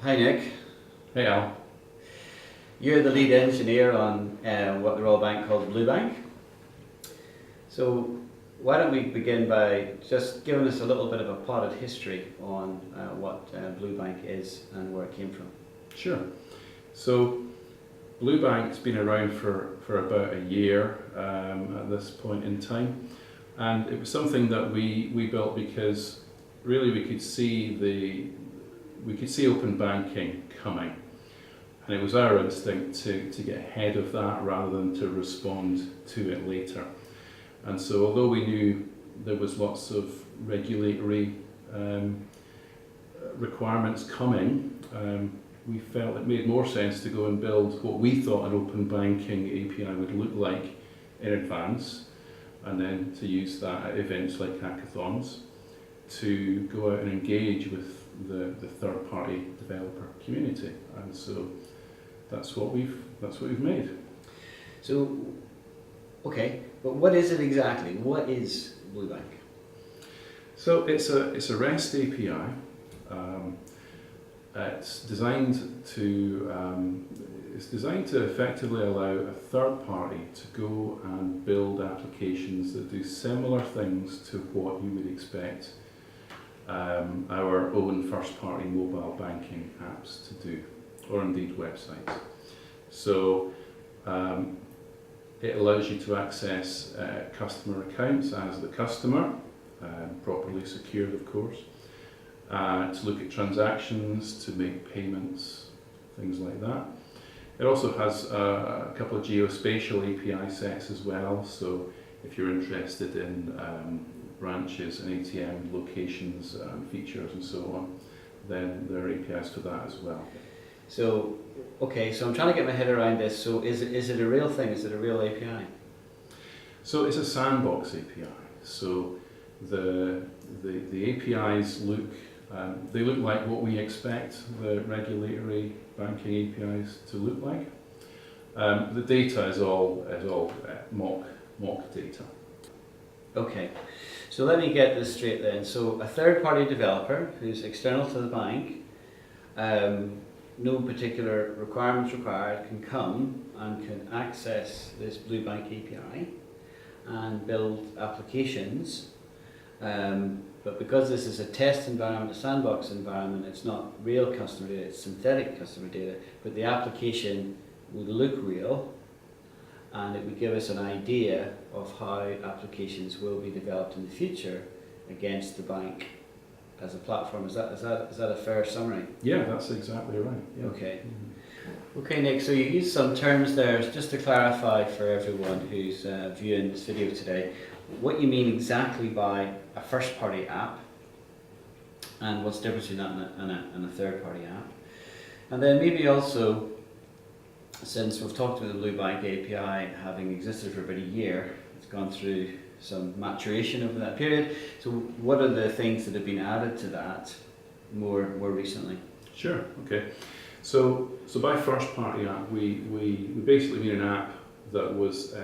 Hi Nick, Hey Al. you're the lead engineer on what the Royal Bank called Blue Bank. So why don't we begin by just giving us a little bit of a potted history on what Blue Bank is and where it came from. Sure. So Blue Bank's been around for about a year at this point in time, and it was something that we built because really we could see open banking coming, and it was our instinct to get ahead of that rather than to respond to it later. And so although we knew there was lots of regulatory requirements coming, we felt it made more sense to go and build what we thought an open banking API would look like in advance, and then to use that at events like hackathons to go out and engage with the third-party developer community. And so that's what we've made. So, okay, but what is it exactly? What is Blue Bank? So it's a REST API. It's designed to effectively allow a third party to go and build applications that do similar things to what you would expect our own first-party mobile banking apps to do, or indeed websites. So it allows you to access customer accounts as the customer, properly secured of course, to look at transactions, to make payments, things like that. It also has a couple of geospatial API sets as well, so if you're interested in branches and ATM locations and features and so on, then there are APIs for that as well. So, okay, so I'm trying to get my head around this. So is it a real thing? Is it a real API? So it's a sandbox API. So the APIs look like what we expect the regulatory banking APIs to look like. The data is all mock data. Okay, so let me get this straight then. So a third-party developer who's external to the bank, no particular requirements required, can come and can access this Blue Bank API and build applications. But because this is a test environment, a sandbox environment, it's not real customer data, it's synthetic customer data, but the application would look real and it would give us an idea of how applications will be developed in the future against the bank as a platform. Is that a fair summary? Yeah, that's exactly right. Yeah. Okay. Okay, Nick, so you used some terms there, just to clarify for everyone who's viewing this video today, what you mean exactly by a first-party app and what's the difference between that and a third-party app. And then maybe also, since we've talked about the Blue Bank API having existed for about a year, it's gone through some maturation over that period, so what are the things that have been added to that more recently? Sure, okay. So by first-party app, we basically mean an app that was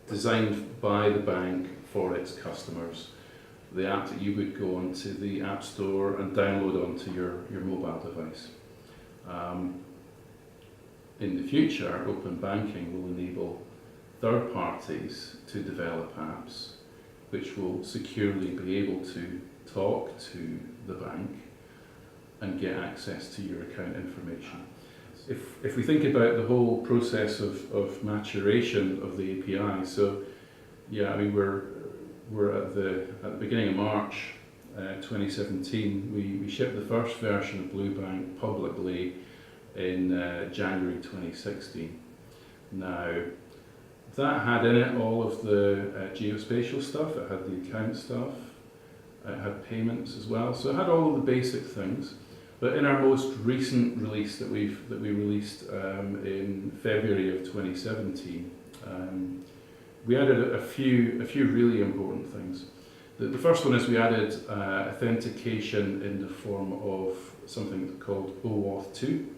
designed by the bank for its customers. The app that you would go onto the App Store and download onto your mobile device. In the future, open banking will enable third parties to develop apps which will securely be able to talk to the bank and get access to your account information. If we think about the whole process of maturation of the API, so yeah, I mean we're at the beginning of March 2017. We shipped the first version of Blue Bank publicly in January 2016. Now that had in it all of the geospatial stuff. It had the account stuff. It had payments as well. So it had all of the basic things. But in our most recent release that we released in February of 2017, we added a few really important things. The first one is we added authentication in the form of something called OAuth 2.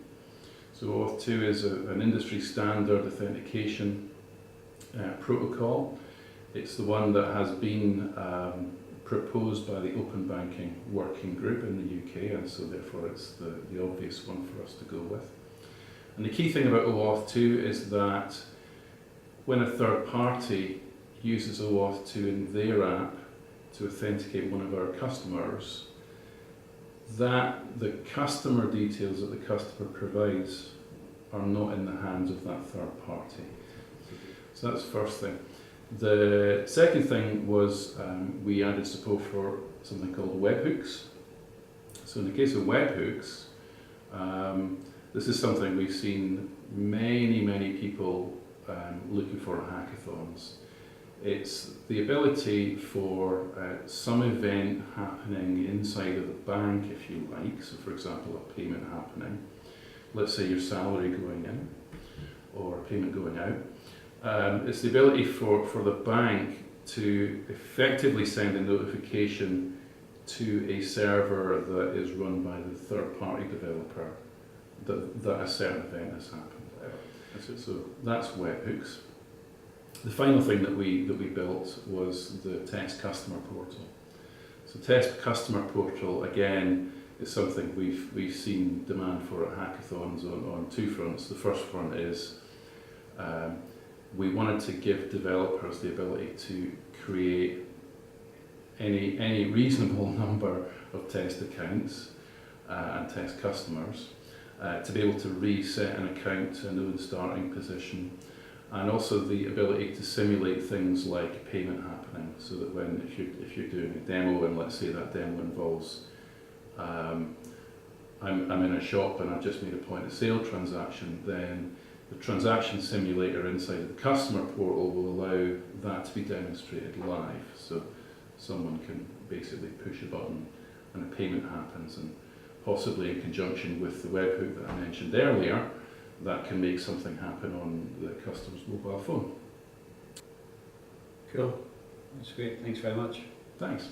So OAuth 2 is an industry standard authentication protocol. It's the one that has been proposed by the Open Banking Working Group in the UK, and so therefore it's the obvious one for us to go with. And the key thing about OAuth 2 is that when a third party uses OAuth 2 in their app to authenticate one of our customers, that the customer details that the customer provides are not in the hands of that third party. So that's the first thing. The second thing was we added support for something called webhooks. So in the case of webhooks, this is something we've seen many people looking for at hackathons. It's the ability for some event happening inside of the bank, if you like. So for example, a payment happening. Let's say your salary going in or a payment going out. It's the ability for the bank to effectively send a notification to a server that is run by the third-party developer that a certain event has happened. So that's webhooks. The final thing that we built was the Test Customer Portal. So Test Customer Portal, again, is something we've seen demand for at hackathons on two fronts. The first front is we wanted to give developers the ability to create any reasonable number of test accounts and test customers, to be able to reset an account to a known starting position, and also the ability to simulate things like payment happening, so that if you're doing a demo, and let's say that demo involves I'm in a shop and I've just made a point of sale transaction, then the transaction simulator inside of the customer portal will allow that to be demonstrated live. So someone can basically push a button and a payment happens, and possibly in conjunction with the webhook that I mentioned earlier, that can make something happen on the customer's mobile phone. Cool. That's great. Thanks very much. Thanks.